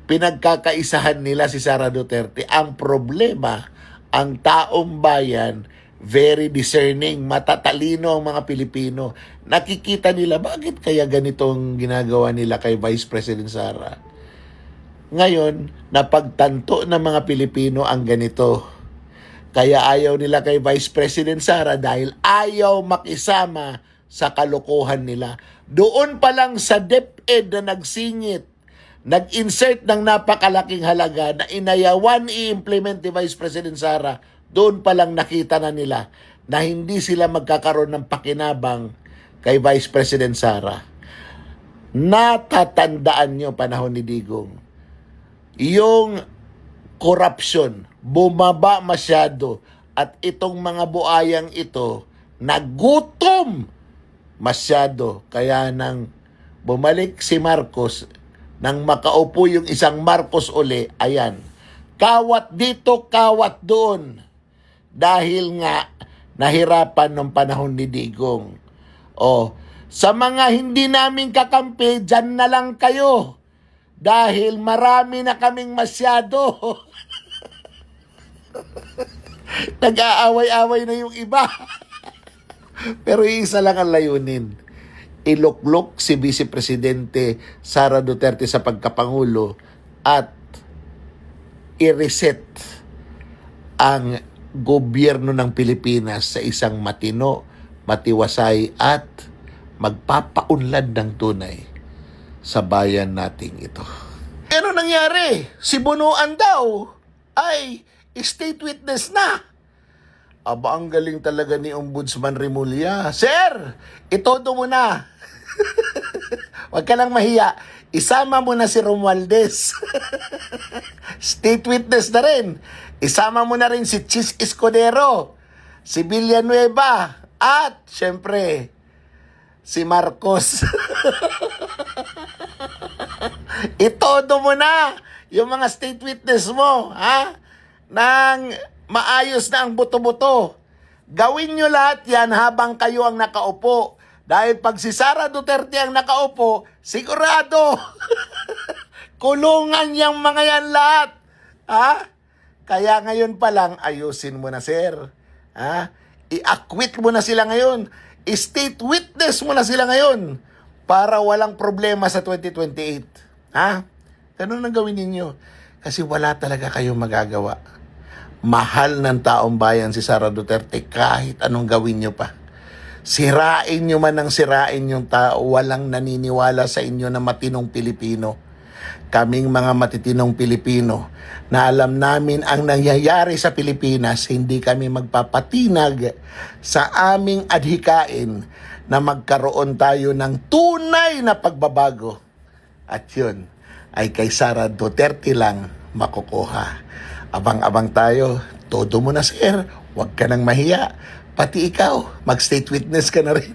pinagkakaisahan nila si Sara Duterte. Ang problema, ang taong bayan, very discerning, matatalino ang mga Pilipino. Nakikita nila, bakit kaya ganitong ginagawa nila kay Vice President Sara? Ngayon, napagtanto ng mga Pilipino ang ganito. Kaya ayaw nila kay Vice President Sara dahil ayaw makisama sa kalokohan nila. Doon pa lang sa DepEd na nagsingit, nag-insert ng napakalaking halaga na inayawan i-implement ni Vice President Sara, doon pa lang nakita na nila na hindi sila magkakaroon ng pakinabang kay Vice President Sara. Natatandaan nyo panahon ni Digong, yung corruption bumaba masyado at itong mga buayang ito nagutom masyado. Kaya nang bumalik si Marcos, nang makaupo yung isang Marcos uli, ayan, kawat dito, kawat doon. Dahil nga nahirapan ng panahon ni Digong. Sa mga hindi namin kakampi, dyan na lang kayo. Dahil marami na kaming masyado. Nag-aaway-away na yung iba. Pero isa lang ang layunin. Iluklok si Vice Presidente Sara Duterte sa pagkapangulo at i-reset ang gobyerno ng Pilipinas sa isang matino, matiwasay at magpapaunlad ng tunay sa bayan nating ito. Ano nangyari? Si Bunuan daw ay state witness na. Aba, ang galing talaga ni Ombudsman Remulla. Sir, itodo mo na. Huwag ka lang mahiya. Isama mo na si Romualdez. State witness na rin. Isama mo na rin si Chis Escudero, si Villanueva, at syempre, si Marcos. Itodo mo na yung mga state witness mo, ha? Nang maayos na ang buto-buto. Gawin nyo lahat yan habang kayo ang nakaupo. Dahil pag si Sara Duterte ang nakaupo, sigurado, kulungan yung mga yan lahat. Ha? Kaya ngayon pa lang, ayusin mo na, sir. Ha? I-acquit mo na sila ngayon. I-state witness mo na sila ngayon para walang problema sa 2028. Ha? Ganun ang gawin ninyo. Kasi wala talaga kayong magagawa. Mahal ng taong bayan si Sara Duterte kahit anong gawin nyo pa. Sirain nyo man ang sirain yung tao, walang naniniwala sa inyo na matinong Pilipino. Kaming mga matitinong Pilipino na alam namin ang nangyayari sa Pilipinas, hindi kami magpapatinag sa aming adhikain na magkaroon tayo ng tunay na pagbabago. At yun ay kay Sara Duterte lang makukuha. Abang-abang tayo. Todo mo na, sir. Huwag ka nang mahiya. Pati ikaw, mag-state witness ka na rin.